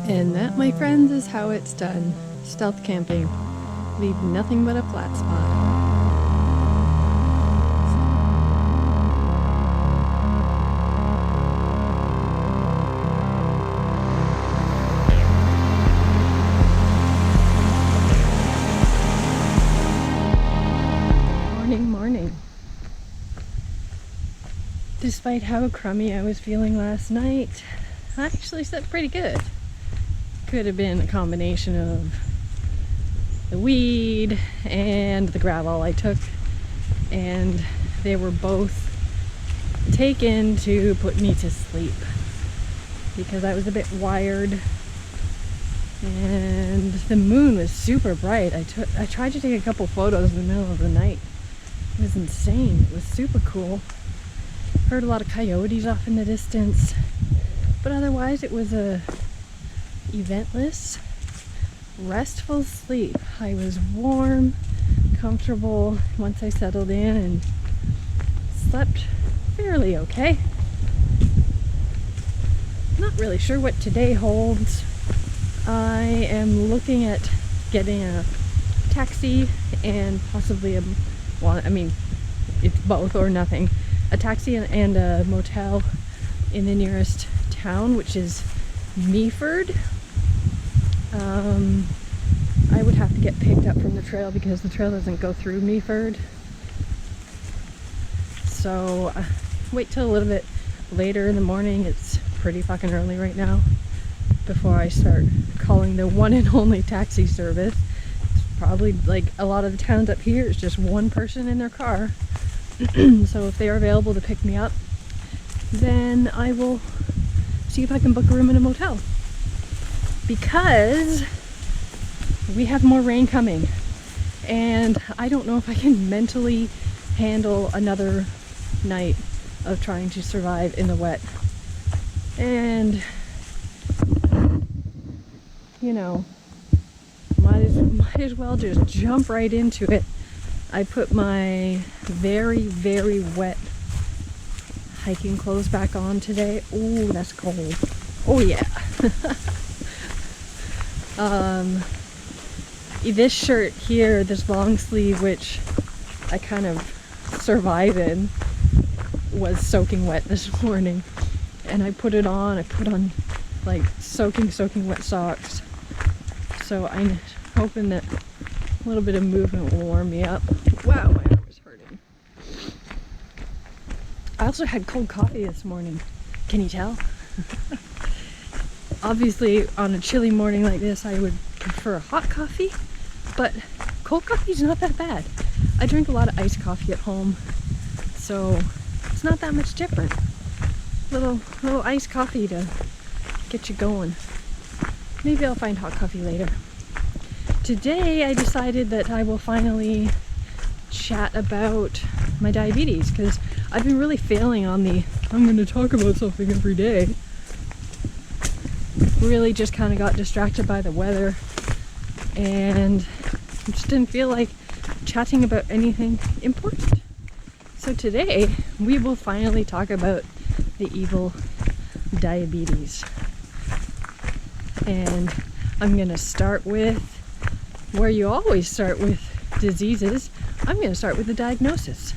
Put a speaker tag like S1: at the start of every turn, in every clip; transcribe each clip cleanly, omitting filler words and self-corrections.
S1: And that, my friends, is how it's done. Stealth camping. Leave nothing but a flat spot. Morning. Despite how crummy I was feeling last night, I actually slept pretty good. Could have been a combination of the weed and the gravel I took, and they were both taken to put me to sleep because I was a bit wired and the moon was super bright. I tried to take a couple photos in the middle of the night. It was insane. It was super cool. Heard a lot of coyotes off in the distance, but otherwise it was a eventless, restful sleep. I was warm, comfortable once I settled in and slept fairly okay. Not really sure what today holds. I am looking at getting a taxi and possibly it's both or nothing. A taxi and a motel in the nearest town, which is Meaford. I would have to get picked up from the trail because the trail doesn't go through Meaford. So wait till a little bit later in the morning. It's pretty fucking early right now before I start calling the one and only taxi service. Probably like a lot of the towns up here, it's just one person in their car. So if they are available to pick me up, then I will see if I can book a room in a motel, because we have more rain coming and I don't know if I can mentally handle another night of trying to survive in the wet. And you know, might as well just jump right into it. I put my very, very wet hiking clothes back on today. Ooh, that's cold. Oh yeah. This shirt here, this long sleeve, which I kind of survive in, was soaking wet this morning. And I put it on. I put on like soaking wet socks. So I'm hoping that a little bit of movement will warm me up. Wow, my arm is hurting. I also had cold coffee this morning. Can you tell? Obviously, on a chilly morning like this, I would prefer hot coffee, but cold coffee is not that bad. I drink a lot of iced coffee at home, so it's not that much different. Little iced coffee to get you going. Maybe I'll find hot coffee later. Today I decided that I will finally chat about my diabetes, because I've been really failing on the I'm going to talk about something every day. Really just kind of got distracted by the weather and just didn't feel like chatting about anything important. So today we will finally talk about the evil diabetes. And I'm going to start with where you always start with diseases. I'm going to start with the diagnosis.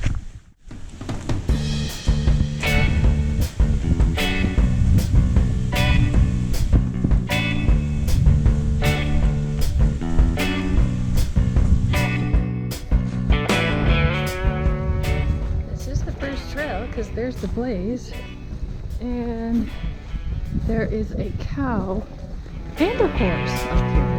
S1: This is the first trail because there's the blaze, and there is a cow and a horse up here.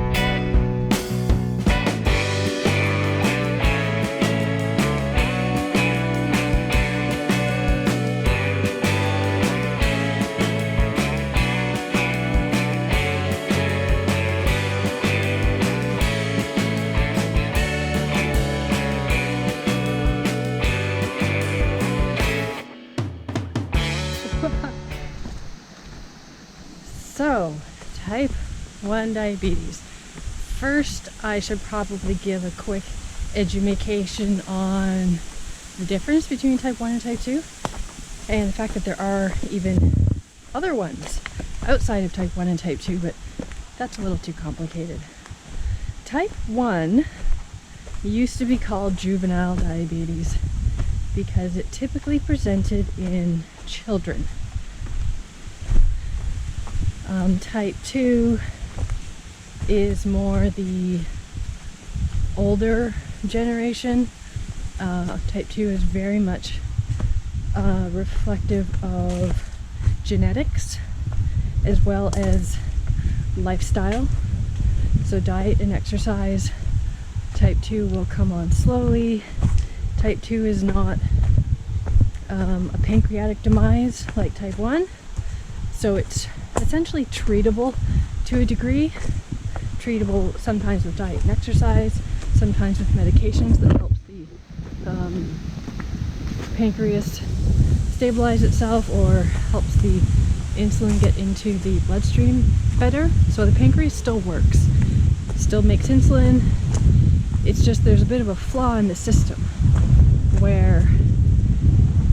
S1: So, type 1 diabetes. First, I should probably give a quick education on the difference between type 1 and type 2, and the fact that there are even other ones outside of type 1 and type 2, but That's a little too complicated. Type 1 used to be called juvenile diabetes because it typically presented in children. Type 2 is more the older generation. Type 2 is very much reflective of genetics as well as lifestyle. So diet and exercise, type 2 will come on slowly. Type 2 is not a pancreatic demise like type 1. So it's essentially treatable to a degree. Treatable sometimes with diet and exercise, sometimes with medications that helps the pancreas stabilize itself or helps the insulin get into the bloodstream better. So the pancreas still works, still makes insulin. It's just there's a bit of a flaw in the system where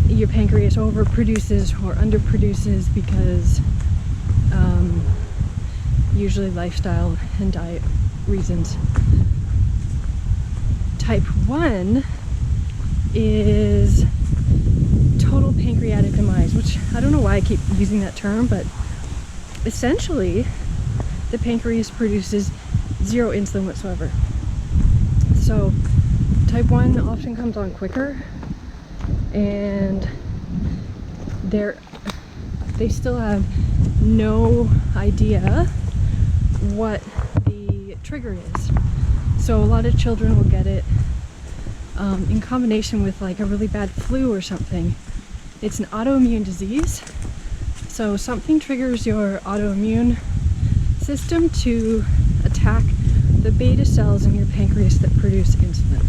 S1: your pancreas overproduces or underproduces because usually lifestyle and diet reasons. Type 1 is total pancreatic demise, which I don't know why I keep using that term, but essentially the pancreas produces zero insulin whatsoever. So type 1 often comes on quicker, and they still have no idea what the trigger is. So a lot of children will get it in combination with like a really bad flu or something. It's an autoimmune disease. So something triggers your autoimmune system to attack the beta cells in your pancreas that produce insulin.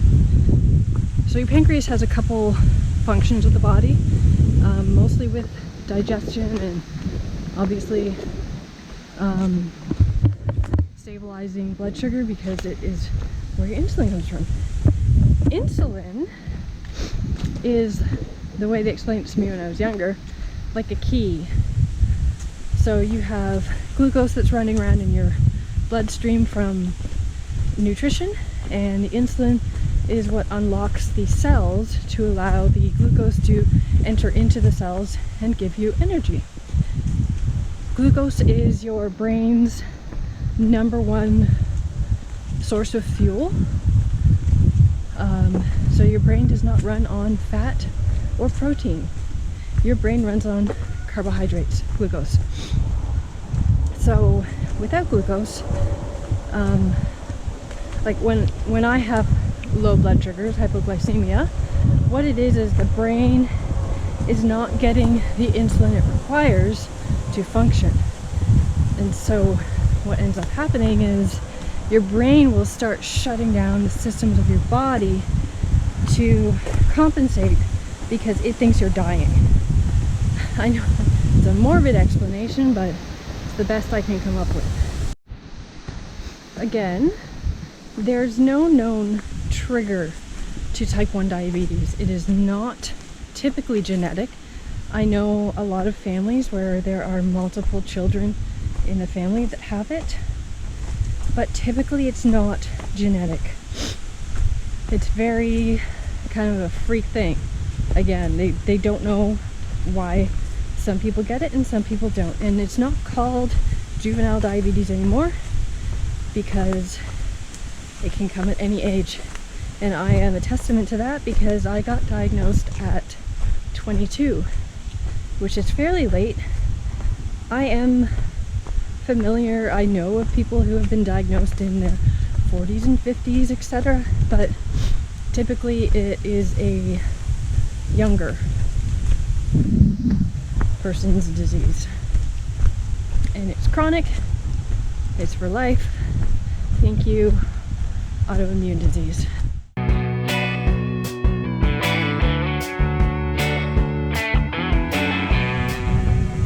S1: So your pancreas has a couple functions of the body, mostly with digestion and obviously stabilizing blood sugar because it is where your insulin comes from. Insulin is, the way they explained it to me when I was younger, like a key. So you have glucose that's running around in your bloodstream from nutrition, and the insulin is what unlocks the cells to allow the glucose to enter into the cells and give you energy. Glucose is your brain's #1 source of fuel. So your brain does not run on fat or protein. Your brain runs on carbohydrates, glucose. So without glucose, like when I have low blood sugars, hypoglycemia, what it is the brain is not getting the insulin it requires to function. And so what ends up happening is your brain will start shutting down the systems of your body to compensate because it thinks you're dying. I know it's a morbid explanation, but it's the best I can come up with. Again, there's no known trigger to type 1 diabetes. It is not typically genetic. I know a lot of families where there are multiple children in the family that have it, but typically it's not genetic. It's very kind of a freak thing. Again, they don't know why some people get it and some people don't. And it's not called juvenile diabetes anymore because it can come at any age. And I am a testament to that because I got diagnosed at 22, which is fairly late. I am familiar, I know of people who have been diagnosed in their 40s and 50s, etc., but typically it is a younger person's disease. And it's chronic, it's for life. Thank you, autoimmune disease.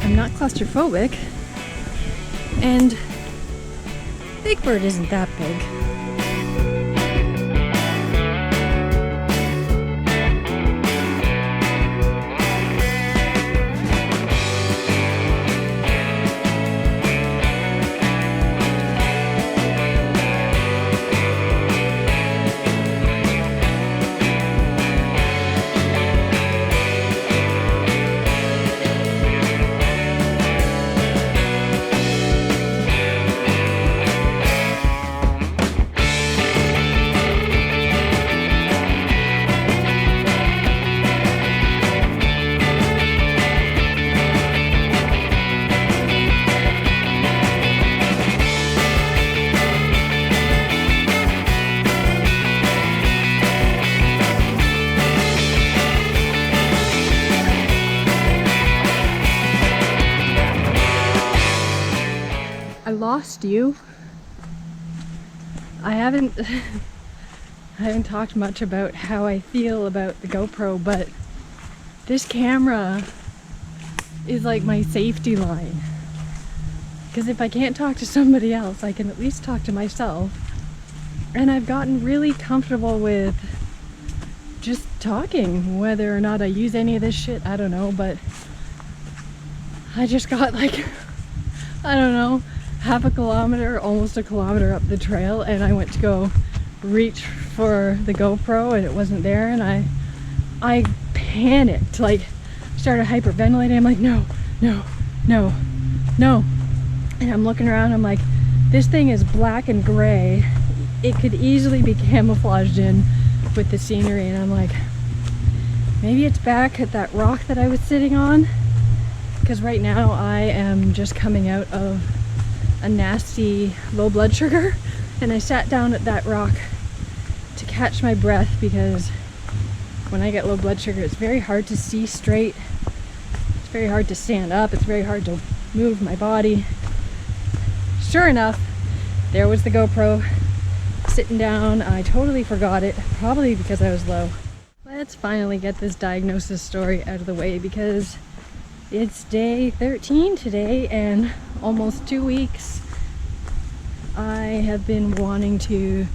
S1: I'm not claustrophobic, and Big Bird isn't that big. just you. I haven't talked much about how I feel about the GoPro, but this camera is like my safety line. Because if I can't talk to somebody else, I can at least talk to myself. And I've gotten really comfortable with just talking. Whether or not I use any of this shit, I don't know, but I just got like, I don't know, half a kilometer, almost a kilometer up the trail, and I went to go reach for the GoPro and it wasn't there, and I panicked, like started hyperventilating. I'm like, no, no, no, no. And I'm looking around, I'm like, this thing is black and gray. It could easily be camouflaged in with the scenery, and I'm like, maybe it's back at that rock that I was sitting on, because right now I am just coming out of a nasty low blood sugar, and I sat down at that rock to catch my breath, because when I get low blood sugar it's very hard to see straight, it's very hard to stand up, it's very hard to move my body. Sure enough, there was the GoPro sitting down. I totally forgot it, probably because I was low. Let's finally get this diagnosis story out of the way, because it's day 13 today and almost 2 weeks. I have been wanting to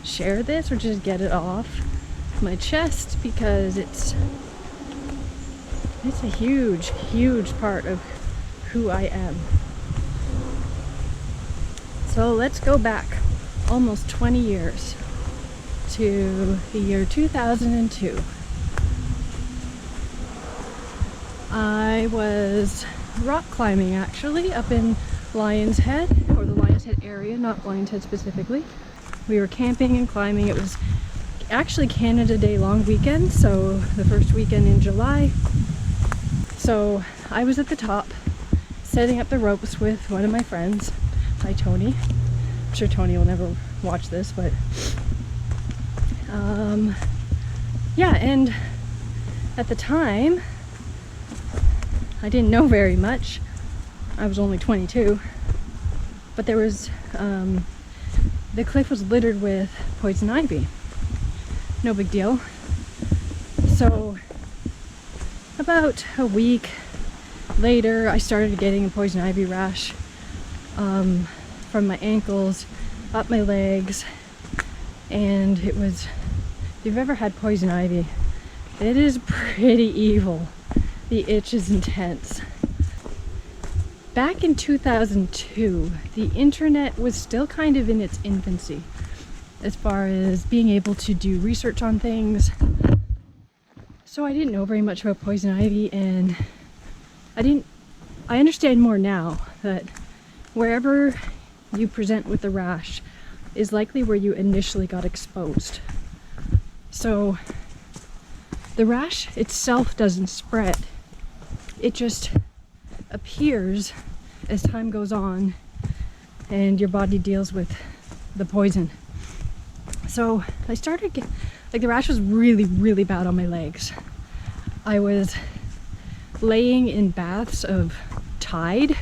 S1: share this or just get it off my chest, because it's a huge part of who I am. So let's go back almost 20 years to the year 2002. I was rock climbing actually up in Lion's Head, or the Lion's Head area, not Lion's Head specifically. We were camping and climbing. It was actually Canada Day long weekend, so the first weekend in July. So I was at the top setting up the ropes with one of my friends. Hi Tony. I'm sure Tony will never watch this, but yeah, and at the time I didn't know very much. I was only 22, but there was the cliff was littered with poison ivy. No big deal. So about a week later I started getting a poison ivy rash from my ankles up my legs, and it was, if you've ever had poison ivy, it is pretty evil. The itch is intense. Back in 2002, the internet was still kind of in its infancy as far as being able to do research on things. So I didn't know very much about poison ivy, and I understand more now that wherever you present with the rash is likely where you initially got exposed. So the rash itself doesn't spread. It just appears as time goes on and your body deals with the poison. So I started like the rash was really bad on my legs. I was laying in baths of Tide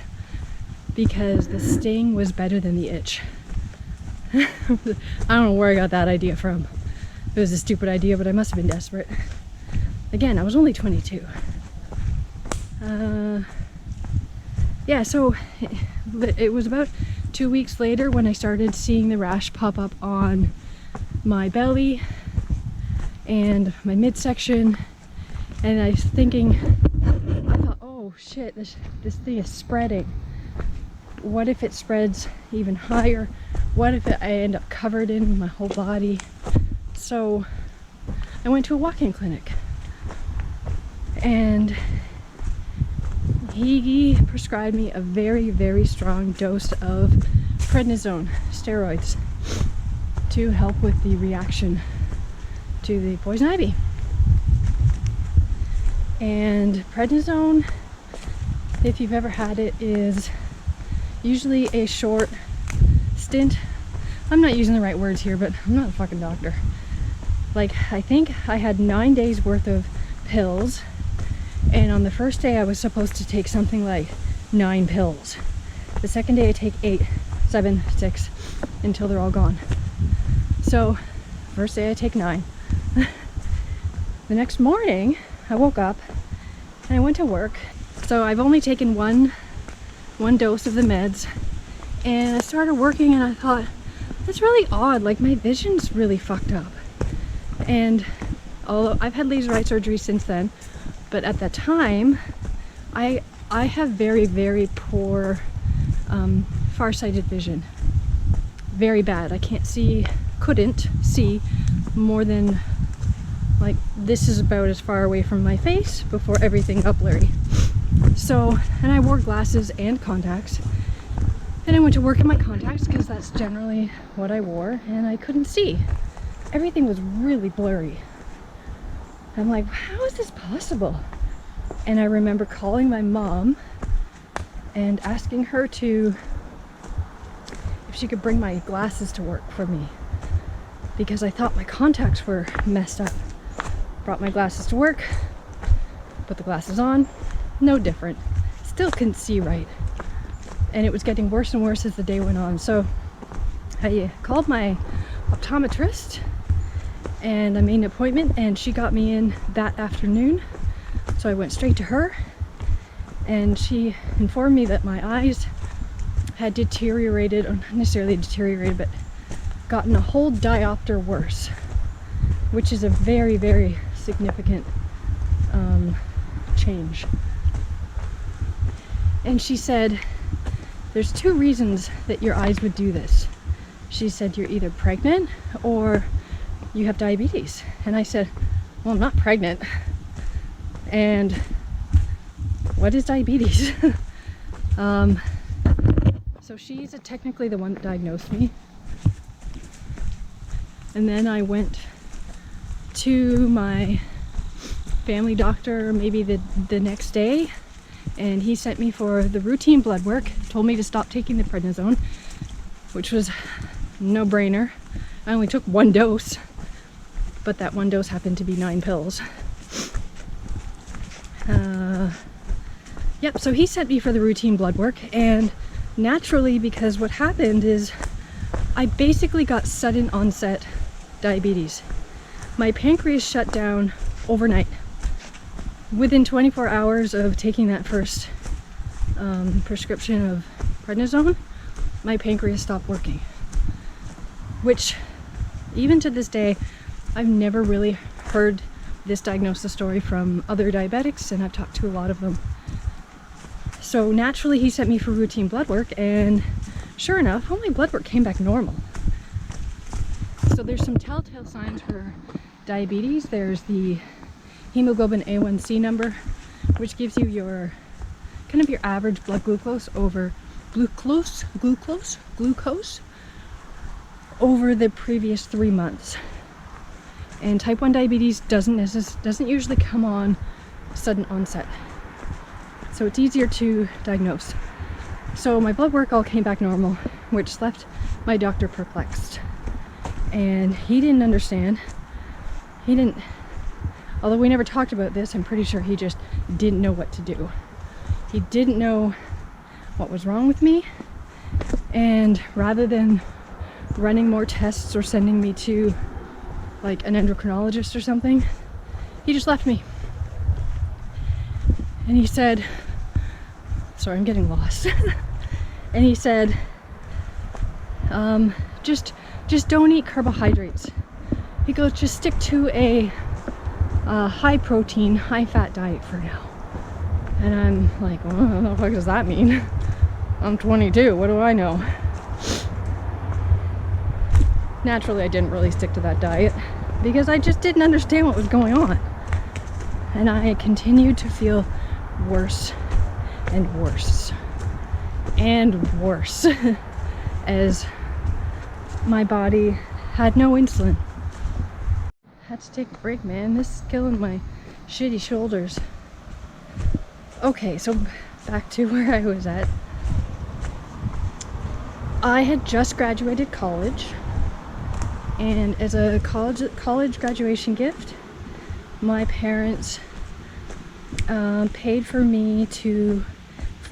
S1: because the sting was better than the itch. I don't know where I got that idea from. It was a stupid idea, but I must have been desperate. Again, I was only 22. Yeah, so it was about 2 weeks later when I started seeing the rash pop up on my belly and my midsection, and I was thinking, I thought, oh shit, this thing is spreading. What if it spreads even higher? What if I end up covered in my whole body? So I went to a walk-in clinic, and he prescribed me a very strong dose of prednisone steroids to help with the reaction to the poison ivy. And prednisone, if you've ever had it, is usually a short stint. I'm not using the right words here, but I'm not a fucking doctor. Like, I think I had 9 days worth of pills, and on the first day I was supposed to take something like 9 pills. The second day I take 8, 7, 6 until they're all gone. So first day I take 9. The next morning I woke up and I went to work. So I've only taken one dose of the meds, and I started working and I thought, that's really odd, like my vision's really fucked up. And although I've had laser eye surgery since then, but at that time I have very, very poor farsighted vision. Very bad. I couldn't see more than, like, this is about as far away from my face before everything got blurry. So, and I wore glasses and contacts, and I went to work in my contacts because that's generally what I wore, and I couldn't see. Everything was really blurry. I'm like, how is this possible? And I remember calling my mom and asking her if she could bring my glasses to work for me, because I thought my contacts were messed up. Brought my glasses to work, put the glasses on, no different. Still couldn't see right. And it was getting worse and worse as the day went on. So I called my optometrist and I made an appointment, and she got me in that afternoon. So I went straight to her, and she informed me that my eyes had deteriorated, or not necessarily deteriorated, but gotten a whole diopter worse, which is a very, very significant change. And she said, there's 2 reasons that your eyes would do this. She said, you're either pregnant or you have diabetes. And I said, well, I'm not pregnant. And what is diabetes? So she's technically the one that diagnosed me. And then I went to my family doctor maybe the next day, and he sent me for the routine blood work, told me to stop taking the prednisone, which was no brainer. I only took 1 dose, but that 1 dose happened to be 9 pills. Yep, so he sent me for the routine blood work, and naturally, because what happened is I basically got sudden onset diabetes. My pancreas shut down overnight. Within 24 hours of taking that first prescription of prednisone, my pancreas stopped working. Which, even to this day, I've never really heard this diagnosis story from other diabetics, and I've talked to a lot of them. So naturally, he sent me for routine blood work, and sure enough, all my blood work came back normal. So there's some telltale signs for diabetes. There's the hemoglobin A1C number, which gives you your kind of your average blood glucose over glucose over the previous 3 months. And type 1 diabetes doesn't usually come on sudden onset, so it's easier to diagnose. So my blood work all came back normal, which left my doctor perplexed, and he didn't understand. Although we never talked about this, I'm pretty sure he just didn't know what to do. He didn't know what was wrong with me, and rather than running more tests or sending me to like an endocrinologist or something, he just left me. And he said, sorry, I'm getting lost. And he said, just don't eat carbohydrates. He goes, just stick to a high protein, high fat diet for now. And I'm like, well, what the fuck does that mean? I'm 22, what do I know? Naturally, I didn't really stick to that diet because I just didn't understand what was going on. And I continued to feel worse and worse and worse as my body had no insulin. Had to take a break, man. This is killing my shitty shoulders. Okay, so back to where I was at. I had just graduated college, and as a college graduation gift, my parents paid for me to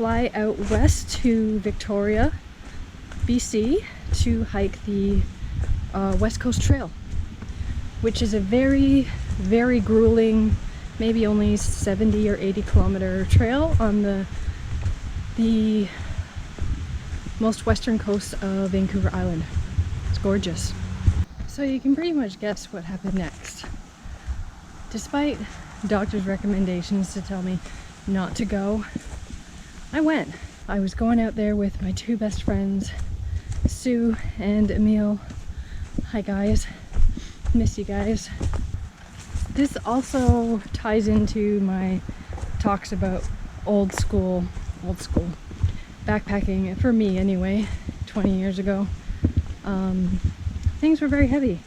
S1: fly out west to Victoria, BC to hike the West Coast Trail, which is a very, very grueling, maybe only 70 or 80 kilometer trail on the most western coast of Vancouver Island. It's gorgeous. So you can pretty much guess what happened next. Despite doctor's recommendations to tell me not to go, I went. I was going out there with my two best friends, Sue and Emil. Hi guys, miss you guys. This also ties into my talks about old school backpacking, for me anyway, 20 years ago. Things were very heavy.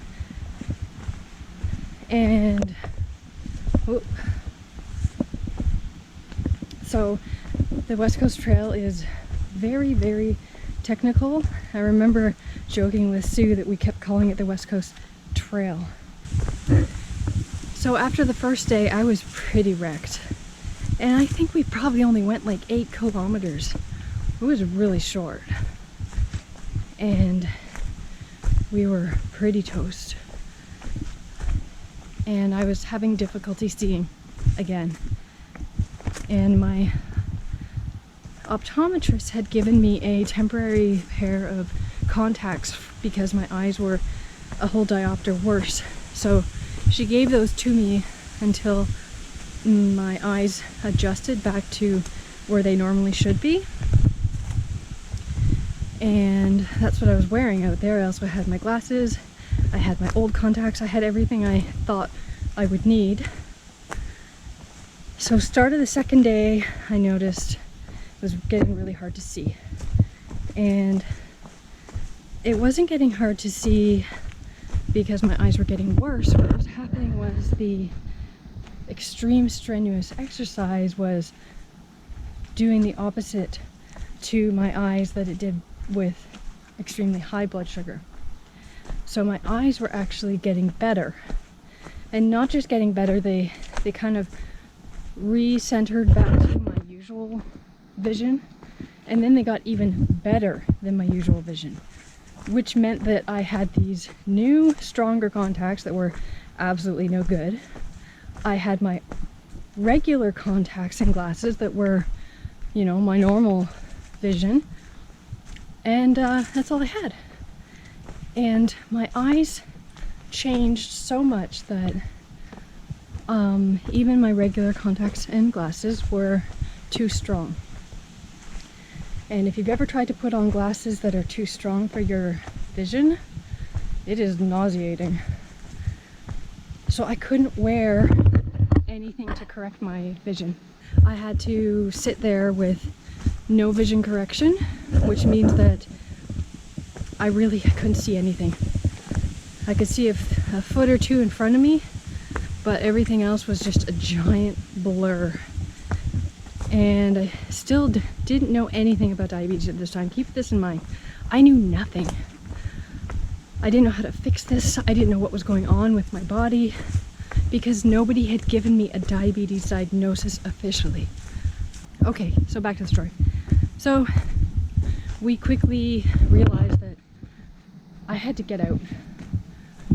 S1: And so the West Coast Trail is very, very technical. I remember joking with Sue that we kept calling it the West Coast Trail. So after the first day, I was pretty wrecked. And I think we probably only went like 8 kilometers. It was really short. And we were pretty toast. And I was having difficulty seeing again. And my optometrist had given me a temporary pair of contacts because my eyes were a whole diopter worse. So she gave those to me until my eyes adjusted back to where they normally should be. And that's what I was wearing out there. I also had my glasses, I had my old contacts, I had everything I thought I would need. So start of the second day, I noticed it was getting really hard to see. And it wasn't getting hard to see because my eyes were getting worse. What was happening was the extreme strenuous exercise was doing the opposite to my eyes that it did with extremely high blood sugar. So my eyes were actually getting better. And not just getting better, they kind of re-centered back to my usual vision. And then they got even better than my usual vision, which meant that I had these new, stronger contacts that were absolutely no good. I had my regular contacts and glasses that were, you know, my normal vision. And that's all I had. And my eyes changed so much that even my regular contacts and glasses were too strong. And if you've ever tried to put on glasses that are too strong for your vision, it is nauseating. So I couldn't wear anything to correct my vision. I had to sit there with no vision correction, which means that I couldn't see anything. I could see a foot or two in front of me, but everything else was just a giant blur. And I still didn't know anything about diabetes at this time. Keep this in mind. I knew nothing. I didn't know how to fix this. I didn't know what was going on with my body because nobody had given me a diabetes diagnosis officially. Okay, so back to the story. So we quickly realized that I had to get out.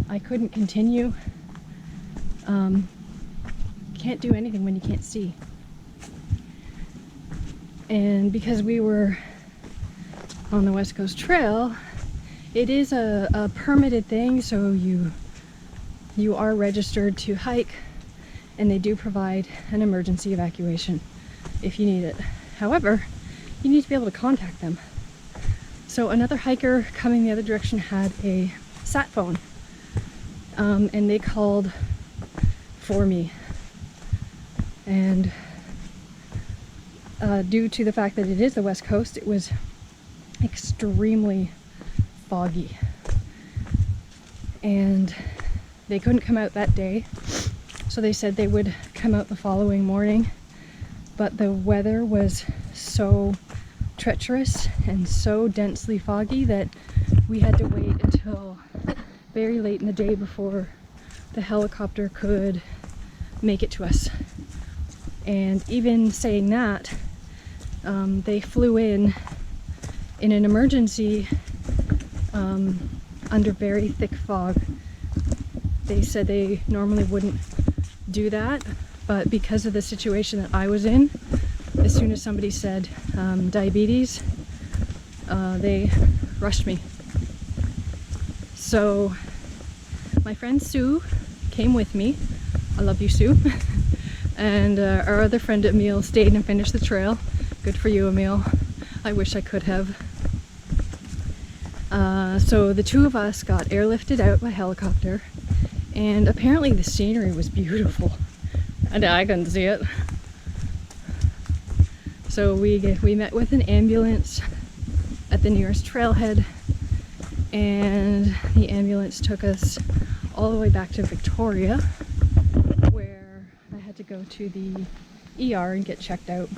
S1: I couldn't continue. Can't do anything when you can't see. And because we were on the West Coast Trail, it is a permitted thing, so you are registered to hike, and they do provide an emergency evacuation if you need it. However, you need to be able to contact them. So another hiker coming the other direction had a sat phone, and they called for me. And due to the fact that it is the West Coast, it was extremely foggy. And they couldn't come out that day, so they said they would come out the following morning. But the weather was so treacherous and so densely foggy that we had to wait until very late in the day before the helicopter could make it to us. And even saying that, They flew in an emergency under very thick fog. They said they normally wouldn't do that, but because of the situation that I was in, as soon as somebody said diabetes, they rushed me. So my friend Sue came with me. I love you, Sue. And our other friend Emil stayed and finished the trail. Good for you, Emil. I wish I could have. So the two of us got airlifted out by helicopter, and apparently the scenery was beautiful. And I couldn't see it. So we met with an ambulance at the nearest trailhead, and the ambulance took us all the way back to Victoria, where I had to go to the ER and get checked out.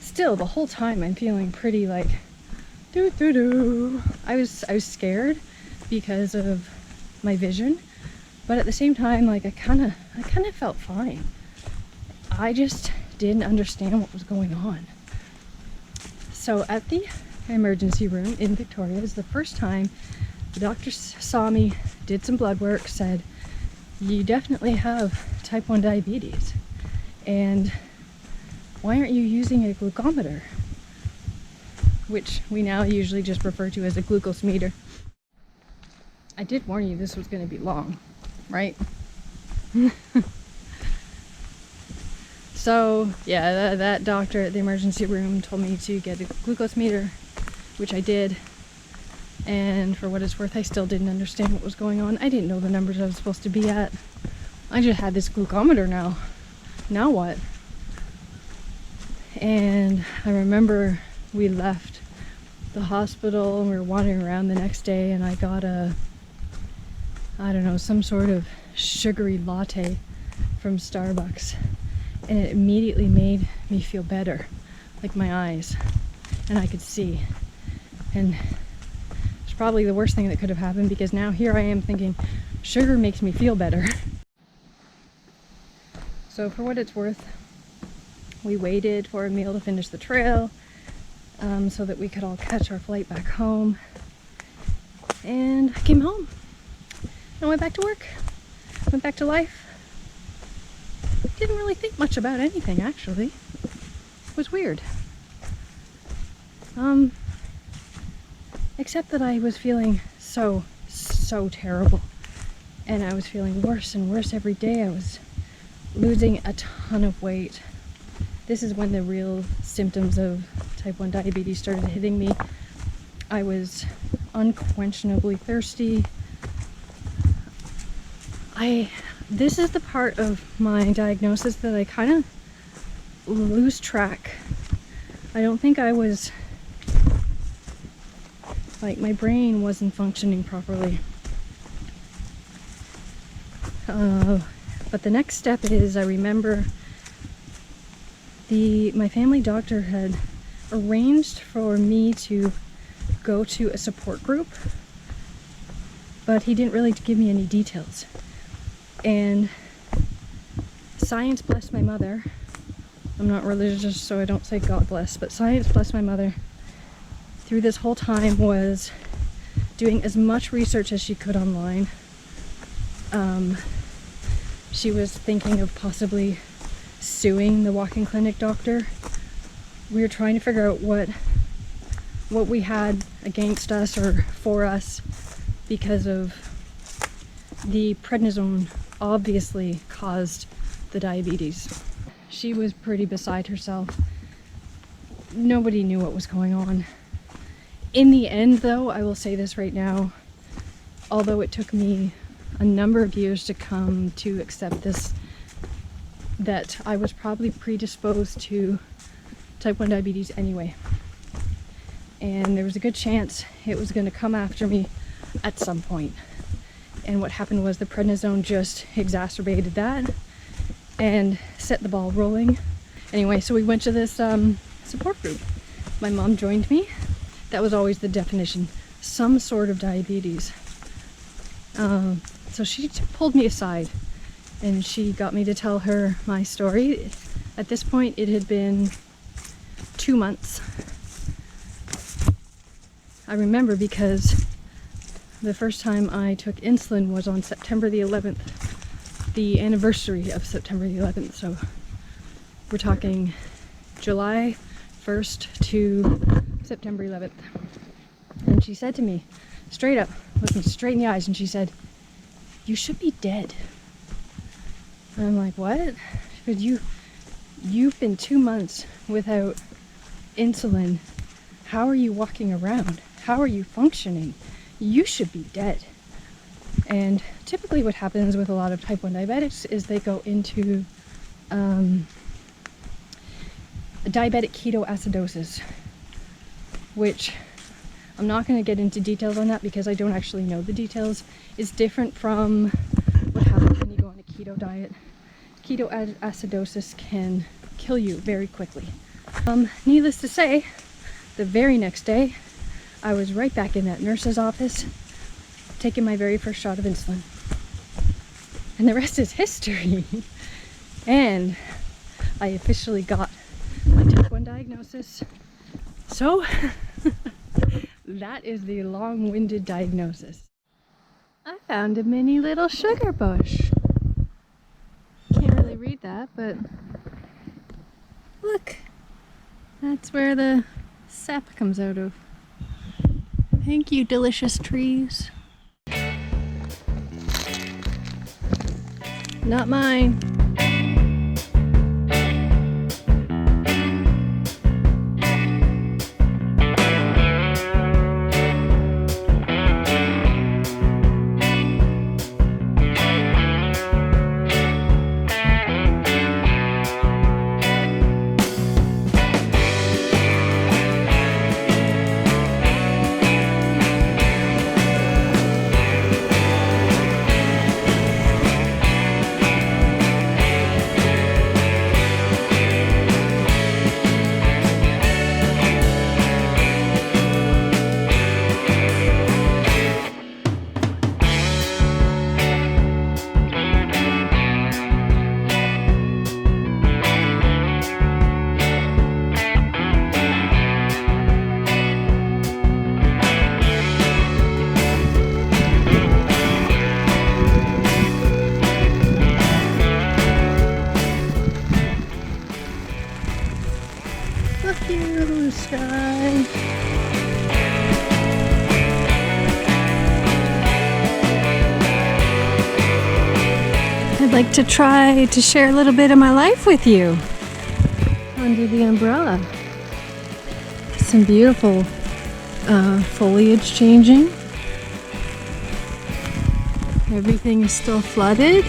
S1: Still, the whole time I'm feeling pretty like I was scared because of my vision, but at the same time, like I kind of felt fine. I just didn't understand what was going on. So at the emergency room in Victoria, it was the first time the doctor saw me, did some blood work, said, "You definitely have type 1 diabetes, and why aren't you using a glucometer?" Which we now usually just refer to as a glucose meter. I did warn you this was going to be long, right? So yeah, that doctor at the emergency room told me to get a glucose meter, which I did. And for what it's worth, I still didn't understand what was going on. I didn't know the numbers I was supposed to be at. I just had this glucometer now. Now what? And I remember we left the hospital and we were wandering around the next day, and I got I don't know, some sort of sugary latte from Starbucks, and it immediately made me feel better, like my eyes, and I could see. And it's probably the worst thing that could have happened, because now here I am thinking sugar makes me feel better. So for what it's worth, we waited for Emil to finish the trail so that we could all catch our flight back home. And I came home and went back to work, went back to life. Didn't really think much about anything, actually. It was weird. Except that I was feeling so terrible. And I was feeling worse and worse every day. I was losing a ton of weight. This is when the real symptoms of type 1 diabetes started hitting me. I was unquestionably thirsty. This is the part of my diagnosis that I kind of lose track. I don't think I was, like, my brain wasn't functioning properly. But the next step is, I remember my family doctor had arranged for me to go to a support group, but he didn't really give me any details. And science bless my mother. I'm not religious, so I don't say God bless, but science bless my mother through this whole time was doing as much research as she could online. She was thinking of possibly suing the walk-in clinic doctor. We were trying to figure out what we had against us or for us, because of the prednisone obviously caused the diabetes. She was pretty beside herself. Nobody knew what was going on. In the end, though, I will say this right now, although it took me a number of years to come to accept this, that I was probably predisposed to type 1 diabetes anyway. And there was a good chance it was going to come after me at some point. And what happened was the prednisone just exacerbated that and set the ball rolling. Anyway, so we went to this support group. My mom joined me. That was always the definition, some sort of diabetes. So she pulled me aside and she got me to tell her my story. At this point, it had been 2 months. I remember because the first time I took insulin was on September the 11th, the anniversary of September the 11th. So we're talking July 1st to September 11th. And she said to me, straight up, looked me straight in the eyes, and she said, "You should be dead." And I'm like, "What?" She said, You've been 2 months without insulin. How are you walking around? How are you functioning? You should be dead." And typically what happens with a lot of type 1 diabetics is they go into diabetic ketoacidosis, which I'm not going to get into details on that because I don't actually know the details. It's different from what happens when you go on a keto diet. Ketoacidosis can kill you very quickly. Needless to say, the very next day, I was right back in that nurse's office, taking my very first shot of insulin. And the rest is history. And I officially got my type 1 diagnosis. So, that is the long-winded diagnosis. I found a mini little sugar bush. Can't really read that, but look, that's where the sap comes out of. Thank you, delicious trees. Not mine. Look you, sky. I'd like to try to share a little bit of my life with you under the umbrella. Some beautiful foliage changing. Everything is still flooded.